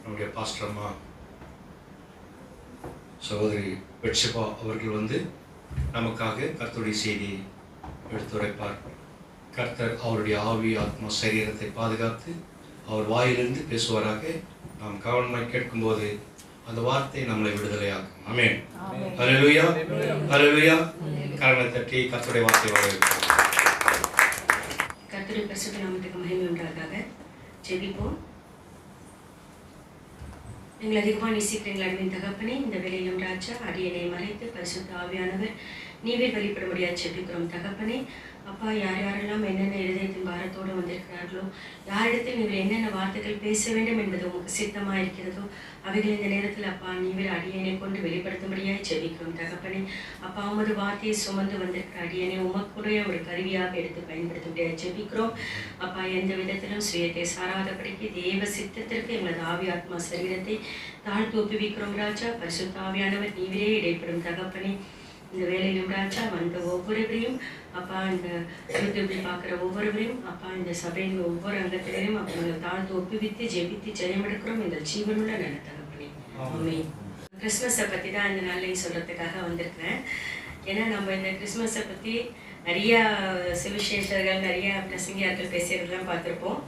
நம்முடைய பாஸ்டர் அம்மா சகோதரி பெட்சிபா அவர்கள் நமக்காக கர்த்தருடைய செய்தியை எடுத்துரைப்பார். கர்த்தர் அவருடைய ஆவி ஆத்மா சரீரத்தை பாதுகாத்து அவர் வாயிலிருந்து பேசுவாராக. நாம் கவனமாய் கேட்கும்போது அந்த வார்த்தை நம்மளை விடுதலையாகும். ஆமென். ஹல்லேலூயா, ஹல்லேலூயா. கரங்களை தட்டி கர்த்தருடைய வார்த்தை வரவேற்கிறோம். கர்த்தருடைய பரிசுத்த நாமத்துக்கு மகிமை உண்டாவதாக. ஜெபிப்போம். எங்களை அதிகமாக நேசிக்கிறீங்களா அன்பின் தகப்பனே, இந்த வேளையிலும் ராஜா அடியனை மறைத்து பரிசுத்த ஆவியானவர் நீவே வெளிப்பட முடியாது ஜெபிக்கிறோம் தகப்பனே. அப்பா, யார் யாரெல்லாம் என்னென்ன இருதயத்தின் பாரத்தோடு வந்திருக்கிறார்களோ, யாரிடத்தில் நீங்கள் என்னென்ன வார்த்தைகள் பேச வேண்டும் என்பது உங்களுக்கு சித்தமாக இருக்கிறதோ அவைகள் இந்த நேரத்தில் அப்பா நீவே அடியனை கொண்டு வெளிப்படுத்தும்படியாக ஜெபிக்கிறோம் தகப்பனே. அப்பா, உமது வார்த்தையை சுமந்து வந்திருக்கிற அடியனை உமக்குடைய ஒரு கருவியாக எடுத்து பயன்படுத்த முடியாது ஜெபிக்கிறோம். அப்பா, எந்த விதத்திலும் சுயத்தை சாராதபடிக்கு தேவ சித்தத்திற்கு எங்களது ஆவி ஆத்மா சரீரத்தை தாழ்த்து ஒப்புவிக்கிறோம் ராஜா. பரிசுத்த ஆவியானவர் நீவே இடைப்படும் தகப்பனே. இந்த வேலையிலும் ராஜா வந்த ஒவ்வொருவரையும் அப்பா, இந்த யூடியூப்பில் பார்க்குற ஒவ்வொருவரையும் அப்பா, இந்த சபையின் ஒவ்வொரு அங்கத்திலையும் அப்போ நாங்கள் தாழ்த்து ஒப்புவித்து ஜெபித்து ஜெயமெடுக்கிறோம் இந்த ஜீவனுள்ள நல்ல தகப்பனே. ஆமென். கிறிஸ்மஸை பற்றி தான் இந்த நாளையும் சொல்கிறதுக்காக வந்திருக்கிறேன். ஏன்னா நம்ம இந்த கிறிஸ்மஸை பற்றி நிறையா சுவிசேஷர்கள் நிறையா பிரசங்கியார்கள் பேசுகிறதுலாம் பார்த்துருப்போம்.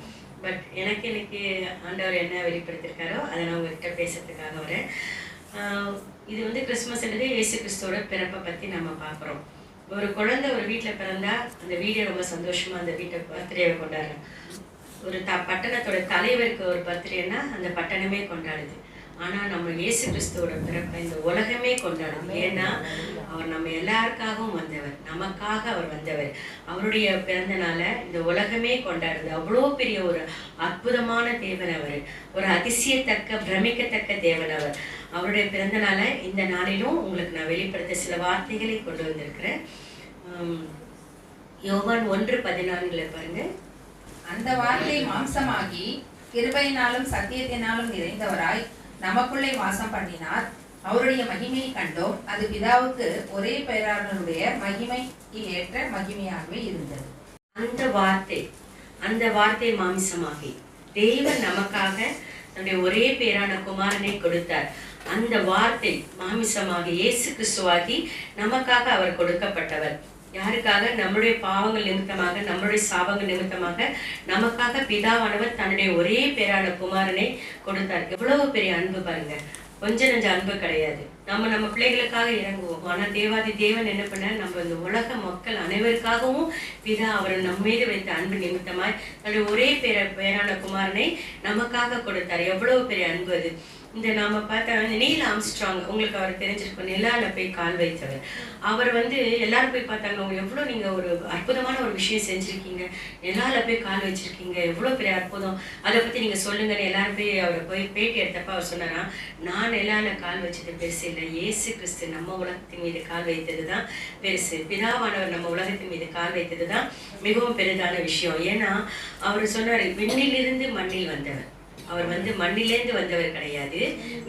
பட் எனக்கு ஆண்டவர் என்ன வெளிப்படுத்திருக்காரோ அதை நான் உங்கள்கிட்ட பேசுறதுக்காக வரேன். இது கிறிஸ்மஸ்ன்றது இயேசு கிறிஸ்துவோட பிறப்பை பற்றி நம்ம பார்க்குறோம். ஒரு குழந்தை ஒரு வீட்டில் பிறந்தா அந்த வீடை ரொம்ப சந்தோஷமாக அந்த வீட்டை பர்த்டேவை கொண்டாடுறோம். ஒரு பட்டணத்தோட தலைவருக்கு ஒரு பர்த்டேன்னா அந்த பட்டணமே கொண்டாடுது. ஆனால் நம்ம இயேசு கிறிஸ்துவோட பிறப்பை இந்த உலகமே கொண்டாடும். ஏன்னா அவர் நம்ம எல்லாருக்காகவும் வந்தவர், நமக்காக அவர் வந்தவர். அவருடைய பிறந்தனால இந்த உலகமே கொண்டாடுது. அவ்வளோ பெரிய ஒரு அற்புதமான தேவன் அவர், ஒரு அதிசயத்தக்க பிரமிக்கத்தக்க தேவன் அவர். அவருடைய பிறந்தனால இந்த நாளிலும் உங்களுக்கு நான் வெளிப்படுத்த சில வார்த்தைகளை கொண்டு வந்திருக்கிறேன். யோவான் 1:14 பாருங்க. அந்த வார்த்தை மாம்சமாகி கிருபையினாலும் சத்தியத்தினாலும் நிறைந்தவராய் நமக்குள்ளே வாசம் பண்ணினார். அவருடைய மகிமையை கண்டோம். அது பிதாவுக்கு ஒரே பேராளனுடைய மகிமைக்கு ஏற்ற மகிமையாகவே இருந்தது. அந்த வார்த்தை மாம்சமாகி தேவன் நமக்காக தன்னுடைய ஒரே பேரான குமாரனை கொடுத்தார். அந்த வார்த்தை மாமிசமாகி இயேசு கிறிஸ்துவாகி நமக்காக அவர் கொடுக்கப்பட்டவர். யாருக்காக? நம்முடைய பாவங்கள் நிமித்தமாக, நம்முடைய சாபங்கள் நிமித்தமாக நமக்காக பிதாவானவர் தன்னுடைய ஒரே பேரான குமாரனை கொடுத்தார். எவ்வளவு பெரிய அன்பு பாருங்க. கொஞ்ச நஞ்ச அன்பு கிடையாது. நம்ம பிள்ளைகளுக்காக இறங்குவோம். ஆனால் தேவாதி தேவன் என்ன பண்ண, நம்ம இந்த உலக மக்கள் அனைவருக்காகவும் பிதா அவர் நம்ம மீது வைத்த அன்பு நிமித்தமாய் தன்னுடைய ஒரே பேரான குமாரனை நமக்காக கொடுத்தார். எவ்வளவு பெரிய அன்பு அது. இந்த நாம பார்த்தா நீல் ஆம்ஸ்ட்ராங், உங்களுக்கு அவர் தெரிஞ்சிருக்கும், நிலால போய் கால் வைத்தவர். அவர் எல்லாரும் போய் பார்த்தாங்க, அவங்க எவ்வளோ நீங்க ஒரு அற்புதமான ஒரு விஷயம் செஞ்சிருக்கீங்க, நிலால போய் கால் வச்சிருக்கீங்க, எவ்வளோ பெரிய அற்புதம், அதை பத்தி நீங்க சொல்லுங்கன்னு எல்லாரும் போய் அவரை போய் பேட்டி எடுத்தப்ப அவர் சொன்னாரா, நான் நிலால கால் வச்சது பெருசு இல்லை, இயேசு கிறிஸ்து நம்ம உலகத்தின் மீது கால் வைத்தது தான் பெருசு. பிதாவானவர் நம்ம உலகத்தின் மீது கால் வைத்தது தான் மிகவும் பெரிதான விஷயம். ஏன்னா அவர் சொன்னார், விண்ணிலிருந்து மண்ணில் வந்தவர். அவர் மண்ணிலேருந்து வந்தவர் கிடையாது,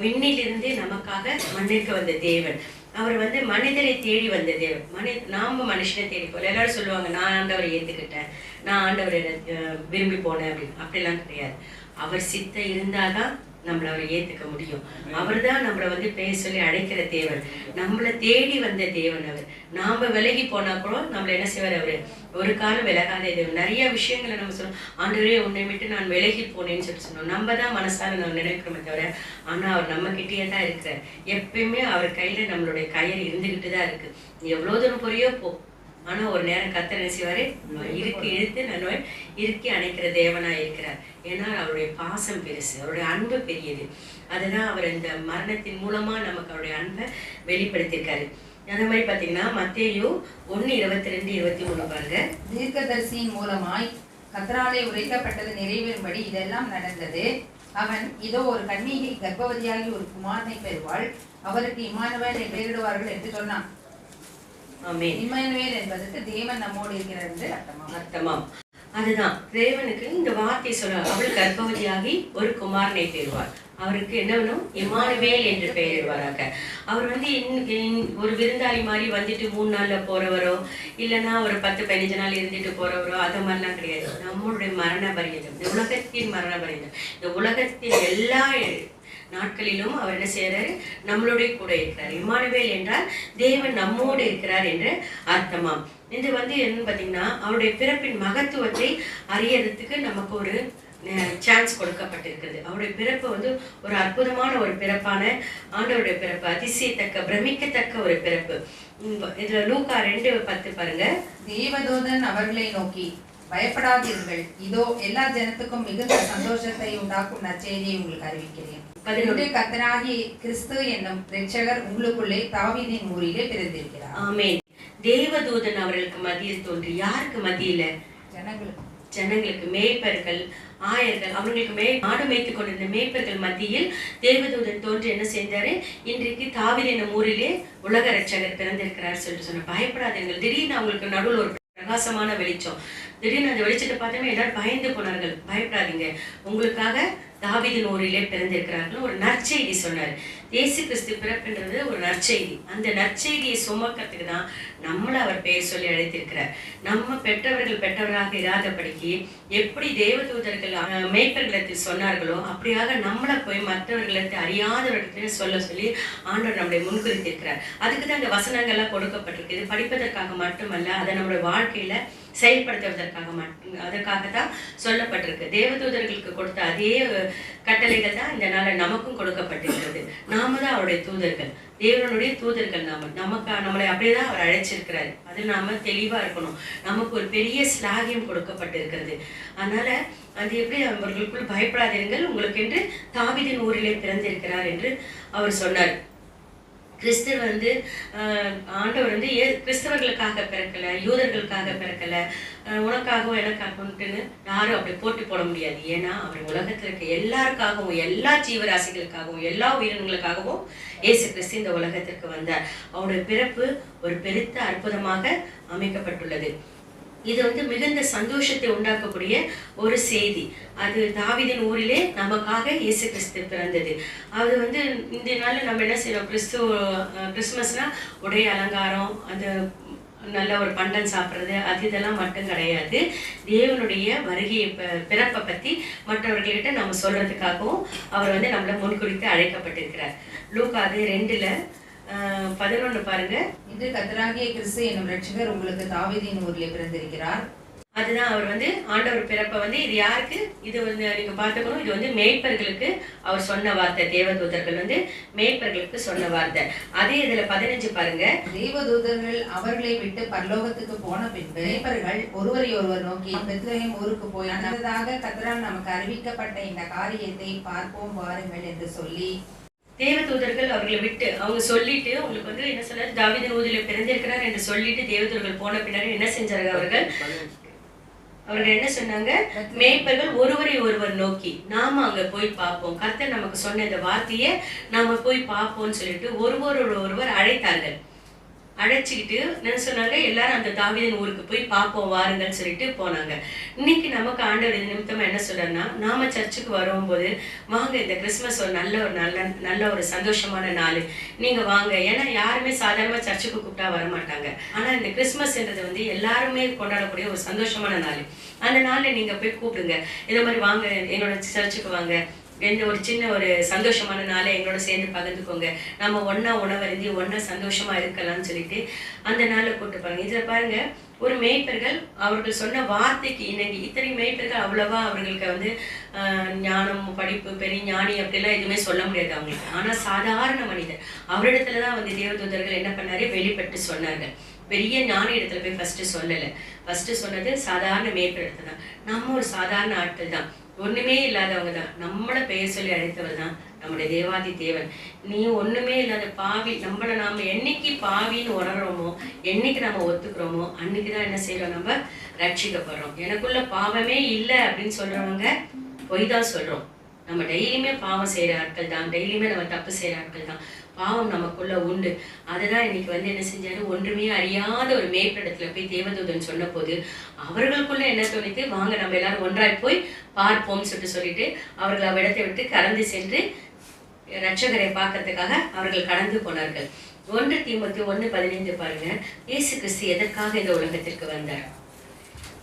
விண்ணிலிருந்து நமக்காக மண்ணிற்கு வந்த தேவன். அவர் மனிதரை தேடி வந்த தேவன். நாம மனுஷனை தேடி போல. எல்லாரும் சொல்லுவாங்க, நான் ஆண்டவரை ஏத்துக்கிட்டேன், நான் ஆண்டவரை விரும்பி போனேன் அப்படின்னு. அப்படிலாம் கிடையாது. அவர் சித்தம் இருந்தாதான் நம்மளை அவரை ஏத்துக்க முடியும். அவர் தான் நம்மளை பேர் சொல்லி அழைக்கிற தேவன், நம்மளை தேடி வந்த தேவன் அவர். நாம விலகி போனா கூட நம்மளை என்ன செய்வார், அவரு ஒரு காலம் விலகாத தேவன். நிறைய விஷயங்களை நம்ம சொல்லுவோம், ஆண்டவரே உன்னை விட்டு நான் விலகி போனேன்னு சொன்னோம். நம்ம தான் மனசால நம்ம நினைக்கிறோமே தவிர, ஆனா அவர் நம்ம கிட்டேயே தான் இருக்கிறார். எப்பயுமே அவர் கையில நம்மளுடைய கயிறு இருந்துகிட்டு தான் இருக்கு. எவ்வளவு தூரம் பொறியோ போ, ஆனா ஒரு நேரம் கர்த்தர் என்ன செய்வாரு, இழுத்து நான் இறுக்கி அணைக்கிற தேவனா இருக்கிறார். ஏன்னா அவருடைய பாசம் பெருசு, அவருடைய அன்பு பெரியது. அதுதான் அவர் இந்த மரணத்தின் மூலமா நமக்கு அவருடைய அன்பை வெளிப்படுத்தியிருக்காரு. அதே மாதிரி பாத்தீங்கன்னா மத்தேயு 1:22-23 பாருங்க. தீர்க்கதரிசியின் மூலமாய் கர்த்தராலே உரைக்கப்பட்டது நிறைவேறும்படி இதெல்லாம் நடந்தது. அவன் இதோ ஒரு கன்னிகை கர்ப்பவதியாகி ஒரு குமாரனை பெறுவாள், அவருக்கு இம்மானுவேல் என்று பெயரிடுவார்கள் என்று சொன்னான். இம்மானுவேல் என்பதற்கு தேவன் நம்மோடு இருக்கிறார் என்று அர்த்தமாம். அதுதான் தேவனுக்கு இந்த வார்த்தை சொல்ல, அவள் கர்ப்பவதியாகி ஒரு குமாரனை பெறுவாள், அவருக்கு என்ன வேணும், இம்மானுவேல் என்று பெயரிடுவாராக. அவர் ஒரு விருந்தாளி மாதிரி 3 நாள்ல போறவரோ, இல்லைன்னா ஒரு 10-15 நாள் இருந்துட்டு போறவரோ, அது மாதிரிலாம் கிடையாது. நம்மளுடைய மரண பரியந்தம், இந்த உலகத்தின் மரண பரியந்தம், இந்த உலகத்தின் எல்லா நாட்களிலும் அவர் என்ன செய்யறாரு? நம்மளுடைய கூட இருக்கிறார். இம்மானுவேல் என்றால் தேவன் நம்மோடு இருக்கிறார் என்ற அர்த்தமாம். இது என்னன்னு பார்த்தீங்கன்னா, அவருடைய பிறப்பின் மகத்துவத்தை அறியறதுக்கு நமக்கு ஒரு சான்ஸ் கொடுக்கப்பட்டிருக்கிறது. அவருடைய பிறப்பு ஒரு அற்புதமான ஒரு பிறப்பான ஆண்டவருடைய பிறப்பு, அதிசயத்தக்க பிரமிக்கத்தக்க ஒரு பிறப்பு. இதுல லூக்கா 2:10 பாருங்க. தேவதூதன் அவர்களை நோக்கி, பயப்படாதீர்கள், இதோ எல்லா ஜனத்துக்கும் மிகுந்த சந்தோஷத்தை உண்டாக்கும் நற்செய்தியை உங்களுக்கு அறிவிக்கிறேன். கர்த்தராகிய கிறிஸ்து என்னும் இரட்சகர் உங்களுக்குள்ளே தாவீதின் ஊரிலே பிறந்திருக்கிறார். ஆமென். தேவதூதன் அவர்களுக்கு மத்தியில் தோன்றி, யாருக்கு மத்தியில? ஜனங்களுக்கு, மேய்ப்பர்கள், ஆயர்கள், அவங்களுக்கு நாடு மேய்த்துக் கொண்டிருந்த மேய்ப்பர்கள் மத்தியில் தேவதூதன் தோன்றி என்ன செஞ்சாரு? இன்றைக்கு தாவீது என்னும் ஊரிலே உலக இரட்சகர் பிறந்திருக்கிறார் சொல்லிட்டு சொன்ன. பயப்படாதீர்கள். திடீர்னு அவங்களுக்கு நடுவில் ஒரு பிரகாசமான வெளிச்சம். திடீர்னு அந்த வெளிச்சத்தை பார்த்தோமே எல்லாரும் பயந்து போனார்கள். பயப்படாதீங்க, உங்களுக்காக தாவீதின் ஊரிலே பிறந்திருக்கிறார்கள் ஒரு நற்செய்தி சொன்னார். இயேசு கிறிஸ்து பிறப்புன்றது ஒரு நற்செய்தி. அந்த நற்செய்தியை சுமக்கிறதுக்கு தான் நம்மளை அவர் பெயர் சொல்லி அழைத்திருக்கிறார். நம்ம பெற்றவராக இராதபடிக்கு எப்படி தேவதூதர்கள் மேய்ப்பர்களிடத்தில் சொன்னார்களோ அப்படியாக நம்மளை போய் மற்றவர்களிடத்தில் அறியாதவர்களிடத்தில் சொல்ல சொல்லி ஆண்டவர் நம்மளை முன்குறித்திருக்கிறார். அதுக்கு தான் இந்த வசனங்கள்லாம் கொடுக்கப்பட்டிருக்கு. இது படிப்பதற்காக மட்டுமல்ல, அதை நம்மளுடைய வாழ்க்கையில அதற்காக தான் சொல்லப்பட்டிருக்கு. தேவதூதர்களுக்கு கொடுத்த அதே கட்டளைகள் தான் இந்த நாள நமக்கும் கொடுக்கப்பட்டிருக்கிறது. நாம தான் அவருடைய தூதர்கள், தேவனுடைய தூதர்கள். நம்மளை அப்படியேதான் அவர் அழைச்சிருக்கிறாரு. அதில் நாம தெளிவா இருக்கணும். நமக்கு ஒரு பெரிய ஸ்லாகியம் கொடுக்கப்பட்டிருக்கிறது. அதனால அது எப்படி அவர்களுக்குள் பயப்படாதீர்கள், உங்களுக்கு என்று தாவீதின் ஊரிலே பிறந்திருக்கிறார் என்று அவர் சொன்னார். கிறிஸ்துவர் ஆண்டவர் கிறிஸ்தவர்களுக்காக பிறக்கல, யூதர்களுக்காக பிறக்கல, உனக்காகவும் எனக்காகவும்ட்டுன்னு யாரும் அப்படி போட்டி போட முடியாது. ஏன்னா அவர் உலகத்தில் இருக்க எல்லாருக்காகவும், எல்லா ஜீவராசிகளுக்காகவும், எல்லா உயிரினங்களுக்காகவும் இயேசு கிறிஸ்து இந்த உலகத்திற்கு வந்தார். அவருடைய பிறப்பு ஒரு பெருத்த அற்புதமாக அமைக்கப்பட்டுள்ளது. இது மிகுந்த சந்தோஷத்தை உண்டாக்கக்கூடிய ஒரு செய்தி. அது தாவீதின் ஊரிலே நமக்காக இயேசு கிறிஸ்து பிறந்தது. அது இந்த நாள்ல நம்ம என்ன செய்யறோம்? கிறிஸ்துமஸ்னா உடை அலங்காரம், அது நல்ல ஒரு பண்டம் சாப்பிட்றது, இதெல்லாம் மட்டும் கிடையாது. தேவனுடைய வருகையை பிறப்பை பற்றி மற்றவர்களிட்ட நம்ம சொல்றதுக்காகவும் அவர் நம்மளை முன்குறித்து அழைக்கப்பட்டிருக்கிறார். லூக்கா 2:11 பாருங்க. இன்று கர்த்தராகிய கிறிஸ்து என்னும் இரட்சகர் உங்களுக்கு தாவீதின் ஊரிலே பிறந்திருக்கிறார். அதுதான் அவர் ஆண்டவர் பிறப்பை இது யாருக்கு? இது நீங்க பார்த்துக்கணும். இது மேய்ப்பர்களுக்கு அவர் சொன்ன வார்த்தை. தேவதூதர்கள் மேய்ப்பர்களுக்கு சொன்ன வார்த்தை. அதே இதுல 15 பாருங்க. தேவதூதர்கள் அவர்களை விட்டு பரலோகத்துக்கு போன பின்பு மேய்ப்பர்கள் ஒருவரை ஒருவர் நோக்கி, பெத்லகேம் ஊருக்கு போய் அன்னதாக கர்த்தரால் நமக்கு அறிவிக்கப்பட்ட இந்த காரியத்தை பார்ப்போம் வாருங்கள் என்று சொல்லி, தேவதூதர்கள் அவர்களை விட்டு அவங்க சொல்லிட்டு, உங்களுக்கு என்ன சொன்னார்? தாவீதின் ஊரிலே பிறந்திருக்கிறார் என்று சொல்லிட்டு தேவதூதர்கள் போன பின்னாடி என்ன செஞ்சார்கள்? அவர்கள் என்ன சொன்னாங்க? மேய்ப்பர்கள் ஒருவரை ஒருவர் நோக்கி, நாம அங்க போய் பார்ப்போம், கர்த்தர் நமக்கு சொன்ன இந்த வார்த்தையை நாம போய் பார்ப்போம்னு சொல்லிட்டு ஒருவர் அழைத்தார்கள். அழைச்சிக்கிட்டு என்ன சொன்னாங்க? எல்லாரும் அந்த தாவீதின் ஊருக்கு போய் பார்ப்போம் வாருங்கன்னு சொல்லிட்டு போனாங்க. இன்னைக்கு நமக்கு ஆண்டவர் நிமித்தமா என்ன சொல்றாருன்னா, நாம சர்ச்சுக்கு வரும்போது வாங்க, இந்த கிறிஸ்துமஸ் ஒரு நல்ல ஒரு சந்தோஷமான நாள், நீங்க வாங்க. ஏன்னா யாருமே சாதாரணமா சர்ச்சுக்கு கூப்பிட்டா வரமாட்டாங்க. ஆனா இந்த கிறிஸ்துமஸ்ன்றது எல்லாருமே கொண்டாடக்கூடிய ஒரு சந்தோஷமான நாள். அந்த நாள்ல நீங்க போய் கூப்பிடுங்க, இந்த மாதிரி வாங்க, என்னோட சர்ச்சுக்கு வாங்க, ஒரு சின்ன ஒரு சந்தோஷமான நாளை எங்களோட சேர்ந்து பகிர்ந்துக்கோங்க, நம்ம ஒன்னா உணவருந்தி ஒன்னா சந்தோஷமா இருக்கலாம்னு சொல்லிட்டு அந்த நாளை கூப்பிட்டு பாருங்க. இதுல பாருங்க, ஒரு மேய்ப்பர்கள் அவர்கள் சொன்ன வார்த்தைக்கு இணங்கி, இத்தனை மேய்ப்பர்கள் அவ்வளவா அவர்களுக்கு ஞானம், படிப்பு, பெரிய ஞானி அப்படிலாம் எதுவுமே சொல்ல முடியாது அவங்களுக்கு. ஆனா சாதாரண மனிதர் அவரிடத்துலதான் தேவதூதர்கள் என்ன பண்ணாரு? வெளிப்பட்டு சொன்னார்கள். பெரிய ஞானி இடத்துல போய் ஃபர்ஸ்ட் சொல்லலை. ஃபர்ஸ்ட் சொன்னது சாதாரண மேய்ப்பர் இடத்துல தான். நம்ம ஒரு சாதாரண ஆட்கள் தான், ஒண்ணுமே இல்லாதவங்க தான். நம்மளை பெயர் சொல்லி அழைத்தவர் தான் நம்முடைய தேவாதி தேவன். நீ ஒண்ணுமே இல்லாத பாவி, நாம என்னைக்கு பாவின்னு உணர்றோமோ, என்னைக்கு நம்ம ஒத்துக்கிறோமோ, அன்னைக்குதான் என்ன செய்யறோம்? நம்ம ரட்சிக்கப்படுறோம். எனக்குள்ள பாவமே இல்லை அப்படின்னு சொல்றவங்க பொய் தான் சொல்றோம். நம்ம டெய்லியுமே பாவம் செய்யற ஆட்கள் தான், டெய்லியுமே நம்ம தப்பு செய்யற ஆட்கள் தான். பாவம் நமக்குள்ள உண்டு. அதுதான் இன்னைக்கு என்ன செஞ்சாரு? ஒன்றுமே அறியாத ஒரு மேய்ப்பரிடத்துல போய் தேவதூதன் சொன்ன போது அவர்களுக்குள்ள என்ன தோணித்து, வாங்க நம்ம எல்லாரும் ஒன்றாய் போய் பார்ப்போம்னு சொல்லிட்டு அவர்கள் அவ்விடத்தை விட்டு கடந்து சென்று இரட்சகரை பார்க்கறதுக்காக அவர்கள் கடந்து போனார்கள். 1 தீமோத்தேயு 1:15 பாருங்க. இயேசு கிறிஸ்து எதற்காக இந்த உலகத்திற்கு வந்தார்?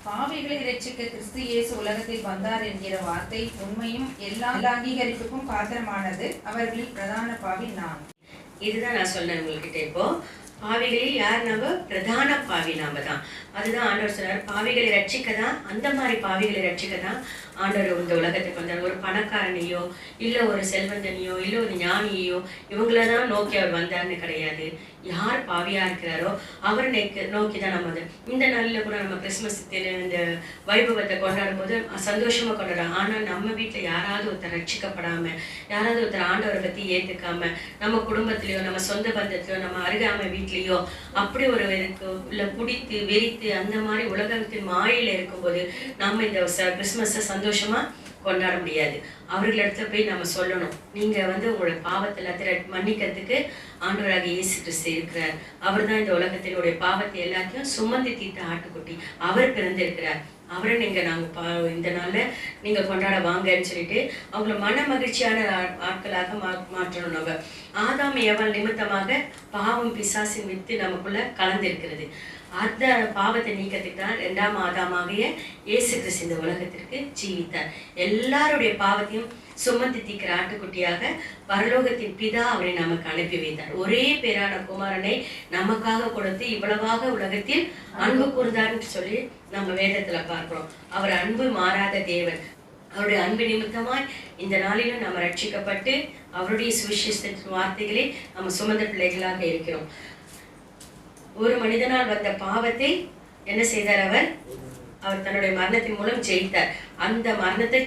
பாவிகளை இரட்சிக்க கிறிஸ்து இயேசு உலகத்தில் வந்தார் என்கிற வார்த்தை உண்மையும் எல்லா அங்கீகரிப்புக்கும் பாத்திரமானது. அவர்களில் பிரதான பாவி நான். இதுதான் நான் சொன்னேன் உங்ககிட்ட. இப்போ பாவிகளில் யார்? நம்ம பிரதான பாவி நாம தான். அதுதான் ஆண்டவர் சொன்னார், பாவிகளை ரட்சிக்க தான், அந்த மாதிரி பாவிகளை ரட்சிக்க தான் ஆண்டவர் இந்த உலகத்துக்கு வந்தார். ஒரு பணக்காரனையோ இல்லை ஒரு செல்வந்தனையோ இல்லை ஒரு ஞானியையோ இவங்கள தான் நோக்கி அவர் வந்தார்னு கிடையாது. யார் பாவியா இருக்கிறாரோ அவர் நோக்கி தான் நம்ம இந்த நாளில் கூட நம்ம கிறிஸ்மஸ் இந்த வைபவத்தை கொண்டாடும் போது சந்தோஷமா கொண்டாடுறோம். ஆனால் நம்ம வீட்டில் யாராவது ஒருத்தர் ரட்சிக்கப்படாம, யாராவது ஒருத்தர் ஆண்டவரை பற்றி ஏற்றுக்காம, நம்ம குடும்பத்திலையோ நம்ம சொந்த பந்தத்திலையோ நம்ம அருகாமை வீட்லேயோ அப்படி ஒரு இல்லை குடித்து வெறித்து அந்த மாதிரி உலகத்தின் மாயில இருக்கும்போது நம்ம இந்த கிறிஸ்மஸை சந்தோஷமா கொண்டாட முடியாது. அவர்களிடத்துல போய் நம்ம சொல்லணும், நீங்க உங்களோட பாவத்தை எல்லாத்தையும் மன்னிக்கிறதுக்கு ஆண்டவராக இயேசு கிறிஸ்து இருக்கிறார். அவர் தான் இந்த உலகத்தினுடைய பாவத்தை எல்லாத்தையும் சுமந்து தீர்த்த ஆட்டுக்குட்டி. அவர் பிறந்திருக்கிறார். அவரை நாங்கள் இந்த நாளில் நீங்கள் கொண்டாட வாங்கன்னு சொல்லிட்டு அவங்கள மன மகிழ்ச்சியான ஆட்களாக மாற்றணும். நம்ம ஆதாம் ஏவாள் நிமித்தமாக பாவம் பிசாசின் வித்து நமக்குள்ள கலந்திருக்கிறது. அந்த பாவத்தை நீக்கிறதுக்கு தான் 2ஆம் ஆதாமாகிய இயேசு கிறிஸ்து இந்த உலகத்திற்கு ஜீவித்தார். எல்லாருடைய பாவத்தையும் சுமந்து தீக்கிற ஆட்டுக்குட்டியாக பரலோகத்தின் பிதா அவரை நமக்கு அனுப்பி வைத்தார். ஒரே பேரான குமாரனை நமக்காக கொடுத்து இவ்வளவாக உலகத்தில் அன்பு கூர்ந்தார்னு சொல்லி நம்ம வேதத்துல பார்க்கிறோம். அவர் அன்பு மாறாத தேவன். அவருடைய அன்பு நிமித்தமாய் இந்த நாளிலும் நம்ம ரட்சிக்கப்பட்டு அவருடைய சுவிசேஷத்தின் வார்த்தைகளை நம்ம சுமந்த பிள்ளைகளாக இருக்கிறோம். ஒரு மனிதனால் வந்த பாவத்தை என்ன செய்தார்? அவர் தன்னுடைய மரணத்தின் மூலம் ஜெயித்தார். அந்த மரணத்தை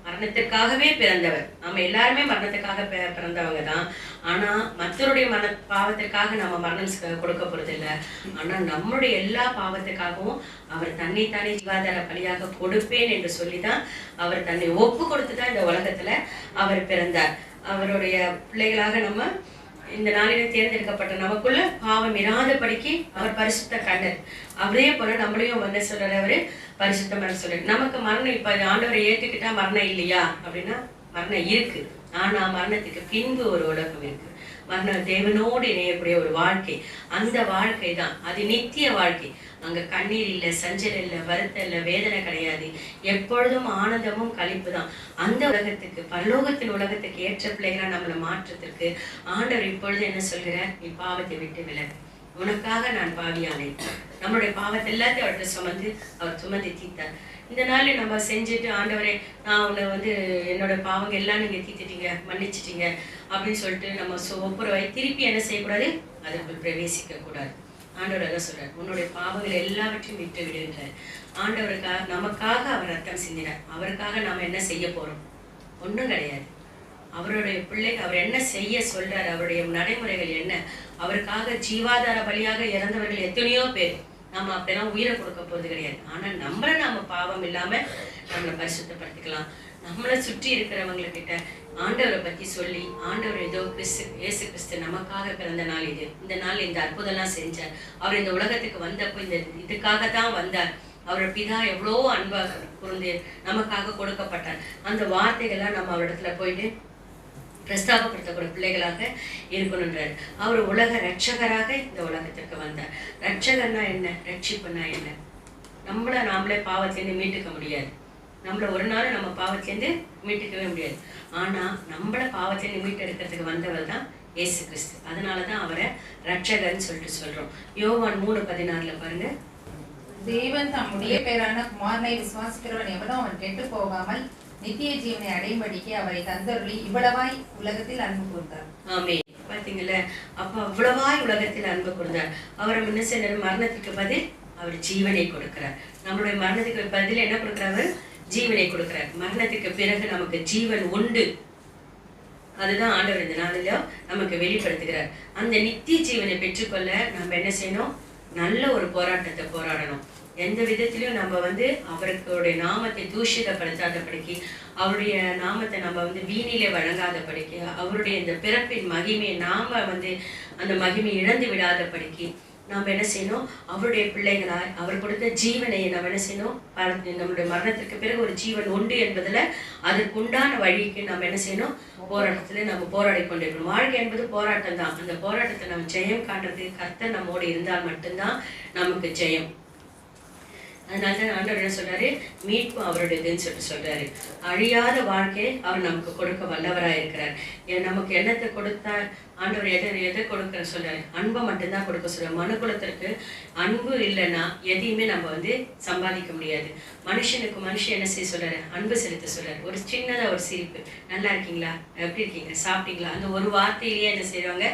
மரணத்திற்காகவே பிறந்தவர். நம்ம எல்லாருமே மரணத்துக்காக பிறந்தவங்க தான். ஆனா மற்றவருடைய பாவத்திற்காக நம்ம மரணம் கொடுக்க போறது இல்லை. ஆனா நம்மளுடைய எல்லா பாவத்துக்காகவும் அவர் தன்னைத்தானே ஜீவாதார பலியாக கொடுப்பேன் என்று சொல்லிதான் அவர் தன்னை ஒப்பு கொடுத்துதான் இந்த உலகத்துல அவர் பிறந்தார். அவருடைய பிள்ளைகளாக நம்ம இந்த நாளிலே தேர்ந்தெடுக்கப்பட்ட நமக்குள்ள பாவம் இராதபடிக்கு அவர் பரிசுத்த கண்ணர். அவரே போல நம்மளையும் சொல்றாரு, அவரு பரிசுத்தமான சொல்றாரு. நமக்கு மரணம் இப்ப ஆண்டவரை ஏற்றுக்கிட்டா மரணம் இல்லையா அப்படின்னா மரணம் இருக்கு. ஆனா மரணத்துக்கு பின்பு ஒரு உலகம் இருக்கு. மரணம் தேவனோடு இணையக்கூடிய ஒரு வாழ்க்கை. அந்த வாழ்க்கை தான் அது நித்திய வாழ்க்கை. அங்க கண்ணீர் இல்லை, சஞ்சல் இல்லை, வருத்தம் இல்லை, வேதனை கிடையாது. எப்பொழுதும் ஆனந்தமும் களிப்பு தான். அந்த உலகத்துக்கு பரலோகத்தின் உலகத்துக்கு ஏற்ற பிள்ளைகளா நம்மளை மாற்றத்திற்கு ஆண்டவர் இப்பொழுது என்ன சொல்கிறார்? நீ பாவத்தை விட்டு விலகு, உனக்காக நான் பாவியானேன். நம்மளுடைய பாவத்தை எல்லாத்தையும் அவர்கிட்ட அவர் சுமந்து தீர்த்தார். இந்த நாளில் நம்ம செஞ்சுட்டு ஆண்டவரே நான் உன்னை என்னோட பாவங்கள் எல்லாம் நீங்க தீர்த்துட்டீங்க, மன்னிச்சிட்டீங்க அப்படின்னு சொல்லிட்டு நம்ம ஒப்புரவாய் திருப்பி என்ன செய்யக்கூடாது? அதற்குள் பிரவேசிக்க கூடாது. ஆண்டவர் அதான் சொல்றார், உன்னுடைய பாவங்கள் எல்லாவற்றையும் விட்டு விடுகிறார். ஆண்டவருக்காக நமக்காக அவர் ரத்தம் சிந்தினார். அவருக்காக நாம என்ன செய்ய போறோம்? ஒன்றும் கிடையாது. அவருடைய பிள்ளைக்கு அவர் என்ன செய்ய சொல்றாரு, அவருடைய நடைமுறைகள் என்ன? அவருக்காக ஜீவாதார பலியாக இறந்தவர்கள் எத்தனையோ பேர். நம்ம அப்படிலாம் உயிரை கொடுக்க போறது கிடையாது. ஆனா நம்மளை நாம பாவம் இல்லாம நம்மளை பரிசுத்தப்படுத்திக்கலாம். நம்மளை சுற்றி இருக்கிறவங்ககிட்ட ஆண்டவரை பத்தி சொல்லி, ஆண்டவர் ஏதோ இயேசு கிறிஸ்து நமக்காக பிறந்த நாள் இது, இந்த நாள் இந்த அற்புதம்லாம் செஞ்சார், அவர் இந்த உலகத்துக்கு வந்தப்போ இந்த இதுக்காக தான் வந்தார், அவர் பிதா எவ்வளோ அன்பாக புரிந்து நமக்காக கொடுக்கப்பட்டார். அந்த வார்த்தைகள்லாம் நம்ம அவரிடத்துல போயிட்டு பிரஸ்தாபப்படுத்தக்கூடிய பிள்ளைகளாக இருக்கணுன்றார். அவர் உலக ரட்சகராக இந்த உலகத்திற்கு வந்தார். ரட்சகர்னா என்ன? ரட்சிப்புன்னா என்ன? நாமளே பாவத்திலேருந்து மீட்டுக்க முடியாது. நம்மள ஒரு நாள் நம்ம பாவத்திலேருந்து மீட்டுக்கவே முடியாது. ஆனா நம்மள பாவத்திலேருந்து மீட்டெடுக்கிறதுக்கு வந்தவர் தான் இயேசு கிறிஸ்து. அதனாலதான் அவரை ரட்சகர்ன்னு சொல்லிட்டு சொல்றோம். யோவான் 3:16 பாருங்க. தேவன் தம்முடைய பேரான குமாரனை விசுவாசிக்கிறவன் எவனோ அவன் கெட்டு போகாமல் நித்திய ஜீவனை அடையும்படிக்கு அவரை தந்தருளி இவ்வளவாய் உலகத்தில் அன்பு கூர்ந்தார். ஆமே, பாத்தீங்களா? அப்ப அவ்வளவாய் உலகத்தில் அன்பு கூர்ந்தார். அவரை முன்ன செய்ய மரணத்துக்கு பதில் அவர் ஜீவனை கொடுக்கிறார். நம்மளுடைய மரணத்துக்கு பதில் என்ன கொடுக்கிறார்? ஜீவனை கொடுக்கிறார். மரணத்துக்கு பிறகு நமக்கு ஜீவன் உண்டு. அதுதான் ஆண்டவர் இந்த நாளில நமக்கு வெளிப்படுத்துகிறார். அந்த நித்திய ஜீவனை பெற்றுக்கொள்ள நம்ம என்ன செய்யணும்? நல்ல ஒரு போராட்டத்தை போராடணும். எந்த விதத்திலையும் நம்ம அவருடைய நாமத்தை தூஷிதப்படுத்தாதபடிக்கு, அவருடைய நாமத்தை நம்ம வீணிலே வழங்காதபடிக்கு, அவருடைய இந்த பிறப்பின் மகிமையை நாம அந்த மகிமையை இழந்து விடாதபடிக்கு நாம் என்ன செய்யணும்? அவருடைய பிள்ளைகளாய் அவர் கொடுத்த ஜீவனை நம்ம என்ன செய்யணும்? நம்மளுடைய மரணத்திற்கு பிறகு ஒரு ஜீவன் உண்டு என்பதுல அதற்கு உண்டான வழிக்கு நம்ம என்ன செய்யணும்? போராட்டத்துல நம்ம போராடி கொண்டிருக்கணும். வாழ்க்கை என்பது போராட்டம் தான். அந்த போராட்டத்தை நம்ம ஜெயம் காண்றது கர்த்தர் நம்மோடு இருந்தால் மட்டும்தான் நமக்கு ஜெயம். அதனால தான் ஆண்டவர் என்ன சொல்றாரு, மீட்பு அவருடையதுன்னு சொல்றாரு. அழியாத வாழ்க்கையை அவர் நமக்கு கொடுக்க வல்லவராக இருக்கிறார். நமக்கு என்னத்தை கொடுத்தார் ஆண்டவர், எதை கொடுக்க சொல்றாரு, அன்பை மட்டும்தான் கொடுக்க சொல்றாரு. மனுக்குலத்திற்கு அன்பு இல்லைன்னா எதையுமே நம்ம சம்பாதிக்க முடியாது. மனுஷனுக்கு மனுஷன் என்ன செய்ய சொல்றாரு, அன்பு செலுத்த சொல்றாரு. ஒரு சின்னதா ஒரு சிரிப்பு, நல்லா இருக்கீங்களா, எப்படி இருக்கீங்க, சாப்பிட்டீங்களா, அந்த ஒரு வார்த்தையிலேயே என்ன செய்வாங்க,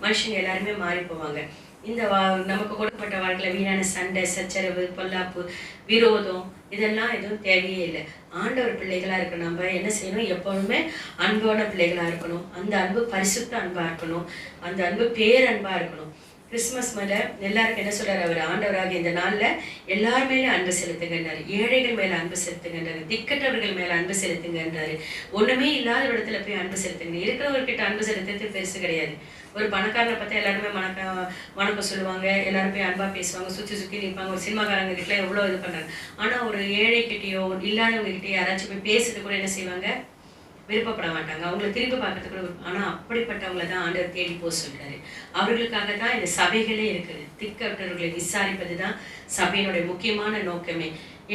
மனுஷங்க எல்லாருமே மாறி போவாங்க. இந்த நமக்கு கொடுக்கப்பட்ட வாழ்க்கையில வீணான சண்டை, சச்சரவு, பொல்லாப்பு, விரோதம் இதெல்லாம் எதுவும் தேவையே இல்லை. ஆண்டவர் பிள்ளைகளா இருக்க நம்ம என்ன செய்யணும், எப்பொழுதுமே அன்பான பிள்ளைகளா இருக்கணும். அந்த அன்பு பரிசுத்த அன்பா இருக்கணும். அந்த அன்பு பேரன்பா இருக்கணும். கிறிஸ்துமஸ் மேல எல்லாருக்கும் என்ன சொல்றாரு அவர், ஆண்டவராக இந்த நாள்ல எல்லார் மேலும் அன்பு செலுத்துங்கன்றாரு. ஏழைகள் மேல அன்பு செலுத்துங்கன்றாரு. திக்கற்றவர்கள் மேல அன்பு செலுத்துங்கன்றாரு. ஒண்ணுமே இல்லாத இடத்துல போய் அன்பு செலுத்துங்க. இருக்கிறவர்கிட்ட அன்பு செலுத்துறது பெருசு கிடையாது. ஒரு பணக்காரனை பார்த்தா எல்லாருமே வணக்கம் சொல்லுவாங்க, எல்லாரும் போய் அன்பா பேசுவாங்க, சுற்றி நிற்பாங்க. ஒரு சினிமாக்காரங்க கிட்ட எவ்வளோ இது பண்றாங்க. ஆனா ஒரு ஏழை கிட்டேயோ இல்லாதவங்க கிட்டேயோ யாராச்சும் போய் பேசுறது கூட என்ன செய்வாங்க, விருப்பப்பட மாட்டாங்க. அவங்களை திரும்பி பார்க்கறது கூட. ஆனா அப்படிப்பட்டவங்களை தான் ஆண்டவர் தேடி போக சொல்றாரு. அவர்களுக்காக தான் இந்த சபைகளே இருக்குது. திக்கற்றவர்களை விசாரிப்பது தான் சபையினுடைய முக்கியமான நோக்கமே.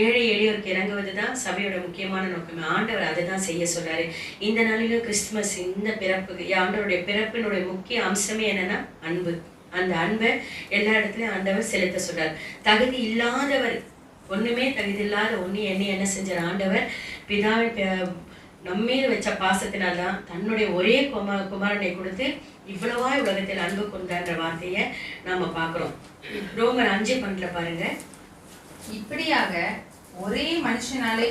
ஏழை எளியோருக்கு இறங்குவது தான் சபையோட முக்கியமான நோக்கமே. ஆண்டவர் அதை தான் செய்ய சொல்றாரு. இந்த நாளிலும் கிறிஸ்துமஸ், இந்த பிறப்புக்கு ஆண்டவருடைய பிறப்பினுடைய முக்கிய அம்சமே என்னன்னா அன்பு. அந்த அன்பை எல்லா இடத்துலயும் ஆண்டவர் செலுத்த சொல்றாரு. தகுதி இல்லாதவர், ஒண்ணுமே தகுதி இல்லாத என்ன செஞ்சார் ஆண்டவர், பிதாவின் நம்மீது வச்ச பாசத்தினால்தான் தன்னுடைய ஒரே குமாரனை கொடுத்து இவ்வளவா உலகத்தில் அன்பு கொண்டான்ற வார்த்தையை நாம பார்க்கிறோம். ரோமர் 5:12 பாருங்க. இப்படியாக ஒரே மனுஷனாலே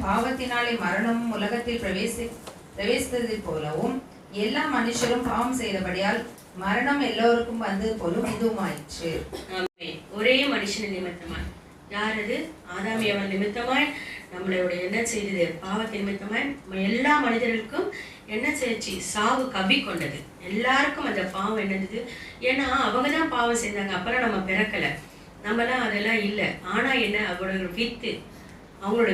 பாவத்தினாலே மரணமும் உலகத்தில் பிரவேசித்தது போலவும் எல்லா மனுஷரும் பாவம் செய்தபடியால் மரணம் எல்லோருக்கும் வந்தது போலும் இதுவும் ஆயிற்று. ஒரே மனுஷன் நிமித்தமாய், யாரது, ஆதாம் ஏவாள் நிமித்தமாய் நம்மளுடைய என்ன செய்தது, பாவத்தின் நிமித்தமாய் எல்லா மனிதர்களுக்கும் என்ன செய்ச்சு, சாவு கவி கொண்டது. எல்லாருக்கும் அந்த பாவம் என்னது, ஏன்னா அவங்க தான் பாவம் செஞ்சாங்க. அப்புறம் நம்ம பிறக்கல, நம்மலாம் அதெல்லாம் இல்லை. ஆனா என்ன, அவங்களோட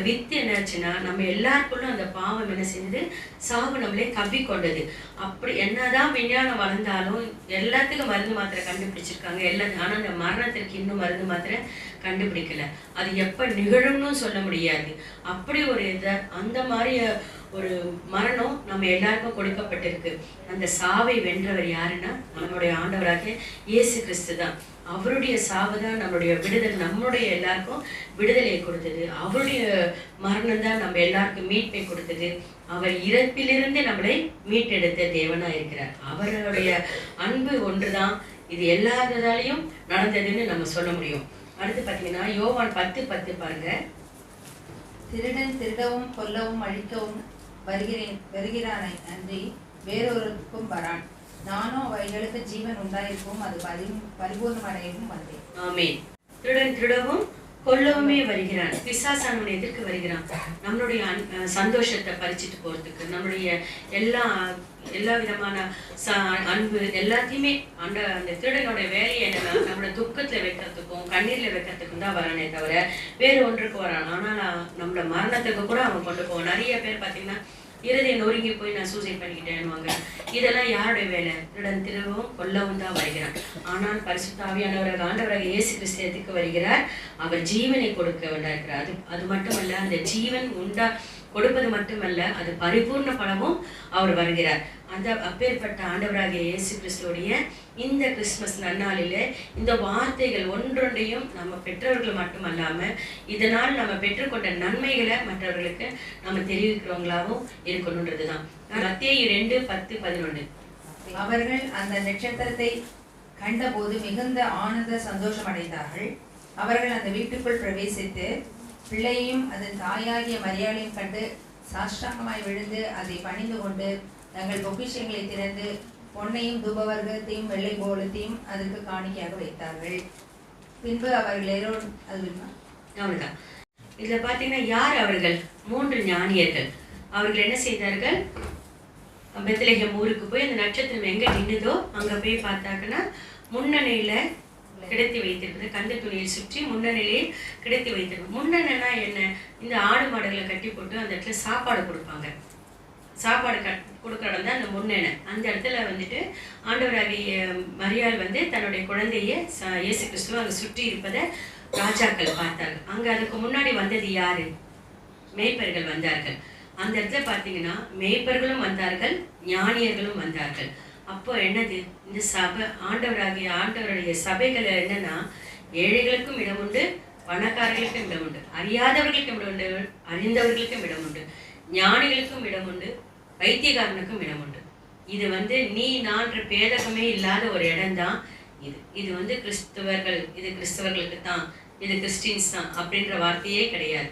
வித்து என்னாச்சுன்னா நம்ம எல்லாருக்குள்ளும் அந்த பாவம் என்ன செஞ்சது, சாவு நம்மளே கவ்வி கொண்டது. அப்படி என்னதான் விஞ்ஞானம் வளர்ந்தாலும் எல்லாத்துக்கும் மருந்து மாத்திரை கண்டுபிடிச்சிருக்காங்க எல்லாம். ஆனா அந்த மரணத்திற்கு இன்னும் மருந்து மாத்திரை கண்டுபிடிக்கல. அது எப்ப நிகழும்னு சொல்ல முடியாது. அப்படி ஒரு அந்த மாதிரி ஒரு மரணம் நம்ம எல்லாருக்கும் கொடுக்கப்பட்டிருக்கு. அந்த சாவை வென்றவர் யாருன்னா நம்மளுடைய ஆண்டவராகிய இயேசு கிறிஸ்து தான். அவருடைய சாவு தான் நம்மளுடைய விடுதலை, நம்மளுடைய எல்லாருக்கும் விடுதலையை கொடுத்தது. அவருடைய மரணம் தான் நம்ம எல்லாருக்கும் மீட்பை கொடுத்தது. அவர் இறப்பிலிருந்து நம்மளை மீட்டெடுத்த தேவனா இருக்கிறார். அவருடைய அன்பு ஒன்றுதான் இது எல்லாத்தாலையும் நடந்ததுன்னு நம்ம சொல்ல முடியும். அடுத்து பார்த்தீங்கன்னா யோவான் 10:10 பாருங்க. திருடன் திருடவும் கொல்லவும் அழிக்கவும் வருகிறானை அன்றி வேறொருக்கும் வரான். நானும் அவைகளுக்கு ஜீவன் உண்டாயிருக்கும், அது பரிபூர்ணமடையவும் வந்தேன். ஆமென். திருடன் திருடவும் கொல்லவுமே வருகிறான். பிசாசானவனை எதிர்க்க வருகிறான். நம்மளுடைய சந்தோஷத்தை பறிச்சுட்டு போறதுக்கு, நம்மளுடைய எல்லா விதமான அன்பு எல்லாத்தையுமே அந்த திருடனோட வேலையை என்னன்னா நம்மளோட துக்கத்துல வைக்கிறதுக்கும் கண்ணீர்ல வைக்கிறதுக்கும் தான் வரானே தவிர வேற ஒன்றுக்கு வரான். ஆனால் நம்மளோட மரணத்துக்கு கூட அவன் கொண்டு போவான். நிறைய பேர் பார்த்தீங்கன்னா இருதயம் நொறுங்கி போய் நான் சூசைட் பண்ணிக்கிட்டேன்னுவாங்க. இதெல்லாம் யாருடைய வேலை? திருடன் திருடவும் கொல்லவும் தான் வருகிறான். ஆனால் பரிசுத்த ஆவியானவராக ஆண்டவராக இயேசு கிறிஸ்து வருகிறார். அவர் ஜீவனை கொடுக்க வேண்டாயிருக்கிறார். அது மட்டுமல்ல, அந்த ஜீவன் கொடுப்பது மட்டுமல்ல, அது பரிபூர்ண பலமும் அவர் வருகிறார். அந்த அப்பேற்பட்ட ஆண்டவராகிய இயேசு கிறிஸ்துவோடைய இந்த கிறிஸ்துமஸ் நன்னாளில இந்த வார்த்தைகள் ஒன்றொன்றையும் நம்ம பெற்றவர்கள் மட்டுமல்லாம இதனால் நம்ம பெற்றுக்கொண்ட நன்மைகளை மற்றவர்களுக்கு நம்ம தெரிவிக்கிறவங்களாகவும் இருக்கணுன்றதுதான். மத்தேயு 2:10-11. அவர்கள் அந்த நட்சத்திரத்தை கண்டபோது மிகுந்த ஆனந்த சந்தோஷம் அடைந்தார்கள். அவர்கள் அந்த வீட்டுக்குள் பிரவேசித்து பிள்ளையையும் அதன் தாயாகிய மரியாளையும் கண்டு சாஷ்டாங்கமாய் விழுந்து அதை பணிந்து கொண்டு தங்கள் பொக்கிஷங்களை திறந்து பொன்னையும் தூபவர்க்கத்தையும் வெள்ளை போலத்தையும் அதற்கு காணிக்கையாக வைத்தார்கள். பின்பு அவர்கள் அவ்வளவுதான். இதுல பாத்தீங்கன்னா யார் அவர்கள்? 3 ஞானியர்கள். அவர்கள் என்ன செய்தார்கள்? பெத்லகேம் ஊருக்கு போய் அந்த நட்சத்திரம் எங்க நின்னுதோ அங்க போய் பார்த்தாங்கன்னா முன்னணியில கிடத்தி வைத்திருக்கிறது. கந்த துணியில் சுற்றி முன்னணியிலே கிடத்தி வைத்திருக்கும். முன்னணினா என்ன? இந்த ஆடு மாடுகளை கட்டி போட்டு அந்த இடத்துல சாப்பாடு கொடுப்பாங்க. சாப்பாடு கொடுக்குற இடம் தான் அந்த முன்னணை. அந்த இடத்துல வந்துட்டு ஆண்டவராகிய மரியாள் தன்னுடைய குழந்தைய இயேசு கிறிஸ்துவ அங்கே சுற்றி இருப்பதை ராஜாக்கள் பார்த்தார்கள். அங்க அதுக்கு முன்னாடி வந்தது யாரு? மேய்ப்பர்கள் வந்தார்கள். அந்த இடத்துல பார்த்தீங்கன்னா மேய்ப்பர்களும் வந்தார்கள், ஞானியர்களும் வந்தார்கள். அப்போ என்னது, இந்த சபை ஆண்டவருடைய சபைகள் என்னன்னா, ஏழைகளுக்கும் இடம் உண்டு, பணக்காரர்களுக்கும் இடம் உண்டு, அறியாதவர்களுக்கும் இடம் உண்டு, அறிந்தவர்களுக்கும் இடம் உண்டு, ஞானிகளுக்கும் இடம் உண்டு, வைத்தியக்காரனுக்கும் இடம் உண்டு. இது நீ நான்ற பேதகமே இல்லாத ஒரு இடம்தான் இது. இது கிறிஸ்தவர்கள், இது கிறிஸ்தவர்களுக்கு தான், இது கிறிஸ்டின்ஸ் தான் அப்படின்ற வார்த்தையே கிடையாது.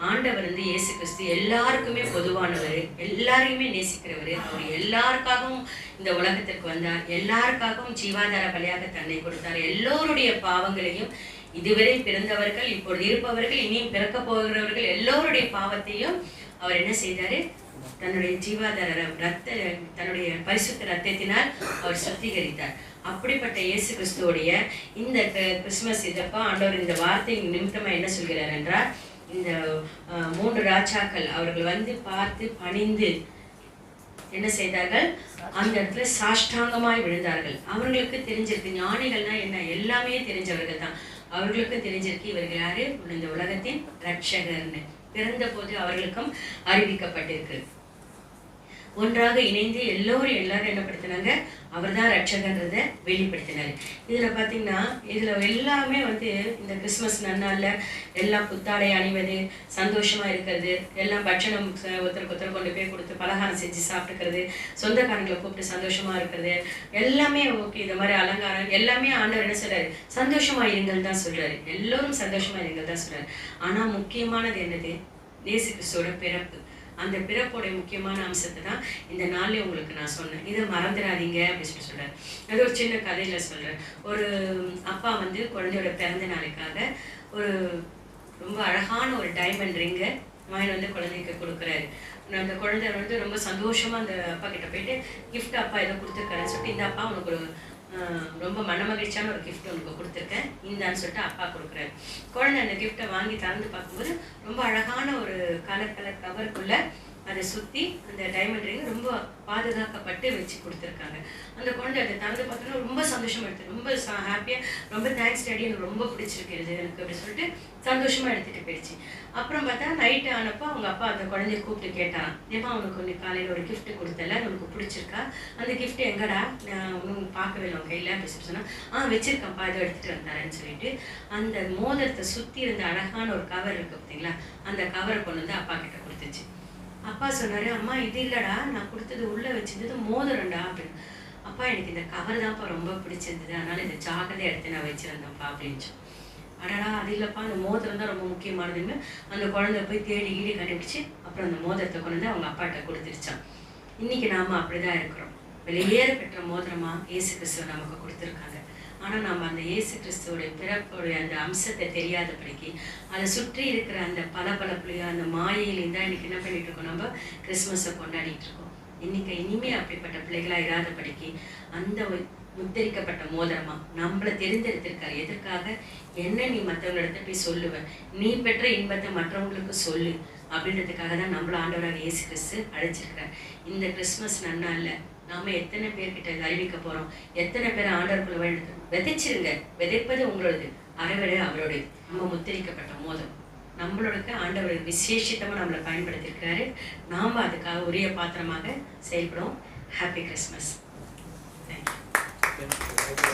ஆண்டவர் இயேசு கிறிஸ்து எல்லாருக்குமே பொதுவானவர், எல்லாரையுமே நேசிக்கிறவர். அவர் எல்லாருக்காகவும் இந்த உலகத்திற்கு வந்தார், எல்லாருக்காகவும் ஜீவாதார பலியாக தன்னை கொடுத்தார். எல்லோருடைய பாவங்களையும், இதுவரை பிறந்தவர்கள், இப்பொழுது இருப்பவர்கள், இனியும் பிறக்க போகிறவர்கள் எல்லோருடைய பாவத்தையும் அவர் என்ன செய்தாரு? தன்னுடைய ஜீவாதார தன்னுடைய பரிசுத்த ரத்தத்தினால் அவர் சுத்திகரித்தார். அப்படிப்பட்ட இயேசு கிறிஸ்துவோடைய இந்த கிறிஸ்துமஸ் இதப்பா ஆண்டவர் இந்த வார்த்தை நிமித்தமா என்ன சொல்கிறார் என்றால், இந்த 3 ராஜாக்கள் அவர்கள் பார்த்து பணிந்து என்ன செய்தார்கள்? அந்த இடத்துல சாஷ்டாங்கமாய் விழுந்தார்கள். அவர்களுக்கு தெரிஞ்சிருக்கு ஞானிகள்னா என்ன, எல்லாமே தெரிஞ்சவர்கள் தான். அவர்களுக்கு தெரிஞ்சிருக்கு இவர்கள் யாரு, இந்த உலகத்தின் ரட்சகர்னு. பிறந்த போது அவர்களுக்கும் அறிவிக்கப்பட்டிருக்கு. ஒன்றாக இணைந்து எல்லாரும் என்ன படுத்தினாங்க? அவர் தான் ரட்சகன்றதை வெளிப்படுத்தினார். இதில் பார்த்தீங்கன்னா இதில் எல்லாமே இந்த கிறிஸ்மஸ் நன்னாளில் எல்லாம் புத்தாடை அணிவது, சந்தோஷமாக இருக்கிறது, எல்லாம் பட்சணம் ஒருத்தருக்கு கொண்டு போய் கொடுத்து பலகாரம் செஞ்சு சாப்பிட்டுக்கிறது, சொந்தக்காரங்களை கூப்பிட்டு சந்தோஷமாக இருக்கிறது, எல்லாமே ஓகே. இந்த மாதிரி அலங்காரம் எல்லாமே ஆண்டவர் என்ன சொல்கிறாரு? சந்தோஷமாக இருங்கள் தான் சொல்கிறாரு. எல்லோரும் சந்தோஷமாக இருங்கள் தான் சொல்கிறாரு. ஆனால் முக்கியமானது என்னது? இயேசு கிறிஸ்துவோட பிறப்பு. அந்த பிறப்போடைய முக்கியமான அம்சத்தை தான் இந்த நாளில் உங்களுக்கு நான் சொன்னேன். இதை மறந்துடாதீங்க அப்படின்னு சொல்கிறார். அது ஒரு சின்ன கதையில் சொல்கிறேன். ஒரு அப்பா குழந்தையோட பிறந்த நாளுக்காக ஒரு ரொம்ப அழகான ஒரு டைமண்ட் ரிங்கை வாங்கி குழந்தைக்கு கொடுக்குறாரு. அந்த குழந்தை ரொம்ப சந்தோஷமாக அந்த அப்பா கிட்ட போயிட்டு கிஃப்ட் அப்பா ஏதோ கொடுத்துருக்காருன்னு சொல்லிட்டு, இந்த அப்பா உனக்கு ஒரு ரொம்ப மனமகிழ்ச்சியான ஒரு கிஃப்ட் உனக்கு கொடுத்துருக்கேன் இந்தான்னு சொல்லிட்டு அப்பா கொடுக்குறாரு. குழந்தை அந்த கிஃப்டை வாங்கி திறந்து பார்க்கும்போது ரொம்ப அழகான ஒரு கலர் கவருக்குள்ள அதை சுற்றி அந்த டைமண்ட் ரிங் ரொம்ப பாதுகாக்கப்பட்டு வச்சு கொடுத்துருக்காங்க. அந்த குழந்தை அதை திறந்து பார்த்தோன்னா ரொம்ப சந்தோஷமாக எடுத்து, ரொம்ப ஹாப்பியாக, ரொம்ப தேங்க்ஸ் டாடி, எனக்கு ரொம்ப பிடிச்சிருக்கு இது எனக்கு அப்படின்னு சொல்லிட்டு சந்தோஷமாக எடுத்துகிட்டு போயிடுச்சு. அப்புறம் பார்த்தா நைட்டு ஆனப்போ அவங்க அப்பா அந்த குழந்தைய கூப்பிட்டு கேட்டாராம், ஏமா உனக்கு ஒன்று காலையில் ஒரு கிஃப்ட் கொடுத்தல, உனக்கு பிடிச்சிருக்கா? அந்த கிஃப்ட் எங்கடா, நான் ஒன்றும் பார்க்கவே இல்லை உன் கையில் அப்படின்னு சொன்னால், வச்சிருக்கேன்ப்பா, இதை எடுத்துகிட்டு வந்தாரேன்னு சொல்லிட்டு அந்த மோதிரத்தை சுற்றி இருந்த அழகான ஒரு கவர் இருக்குது பார்த்தீங்களா, அந்த கவரை கொண்டு அப்பா கிட்ட கொடுத்துச்சு. அப்பா சொன்னார், அம்மா இது இல்லைடா, நான் கொடுத்தது உள்ளே வச்சிருந்தது மோதிரம்டா அப்படின்னு. அப்பா எனக்கு இந்த கவர் தான்ப்பா ரொம்ப பிடிச்சிருந்தது, அதனால் இந்த ஜாக்கிரதை எடுத்து நான் வச்சுருந்தேன்ப்பா அப்படின்ச்சு. அடடா அது இல்லைப்பா, அந்த மோதிரம் தான் ரொம்ப முக்கியமானதுன்னு அந்த குழந்தை போய் தேடி கண்டுபிடிச்சு அப்புறம் அந்த மோதிரத்தை கொண்டு அவங்க அப்பாட்ட கொடுத்துருச்சான். இன்னைக்கு நாம் அப்படி தான் இருக்கிறோம். வெளியேற பெற்ற மோதிரமா இயேசு கிறிஸ்துவ நமக்கு கொடுத்துருக்காங்க. ஆனால் நம்ம அந்த இயேசு கிறிஸ்துவோடைய பிறப்புடைய அந்த அம்சத்தை தெரியாதபடிக்கு அதை சுற்றி இருக்கிற அந்த பளபளப்புலையும் அந்த மாயையிலையும் தான் இன்னைக்கு என்ன பண்ணிட்டு இருக்கோம், நம்ம கிறிஸ்மஸை கொண்டாடிட்டு இருக்கோம். இனிமே அப்படிப்பட்ட பிள்ளைகளாக இராதபடிக்கு அந்த முத்தரிக்கப்பட்ட மோதிரமா நம்மளை தெரிந்தெடுத்திருக்காரு. எதற்காக? என்ன நீ மற்றவங்களிடத்த போய் சொல்லுவ, நீ பெற்ற இன்பத்தை மற்றவங்களுக்கு சொல்லு அப்படின்றதுக்காக தான் நம்மள ஆண்டவராக இயேசு கிறிஸ்து அழைச்சிருக்கிறார். இந்த கிறிஸ்மஸ் நன்னாள்ல நாம எத்தனை பேர்கிட்ட இதை அறிவிக்க போறோம், எத்தனை பேர் ஆண்டவருக்குள்ள வேண்டது? விதைச்சிருங்க, விதைப்பது உங்களோடது, அறவிட அவருடைய. நம்ம முத்தரிக்கப்பட்ட மோதிரம் நம்மளோட ஆண்டவர் விசேஷித்தமாக நம்மளை பயன்படுத்தியிருக்கிறாரு. நாம் அதுக்காக உரிய பாத்திரமாக செயல்படுவோம். Happy Christmas. தேங்க்யூ.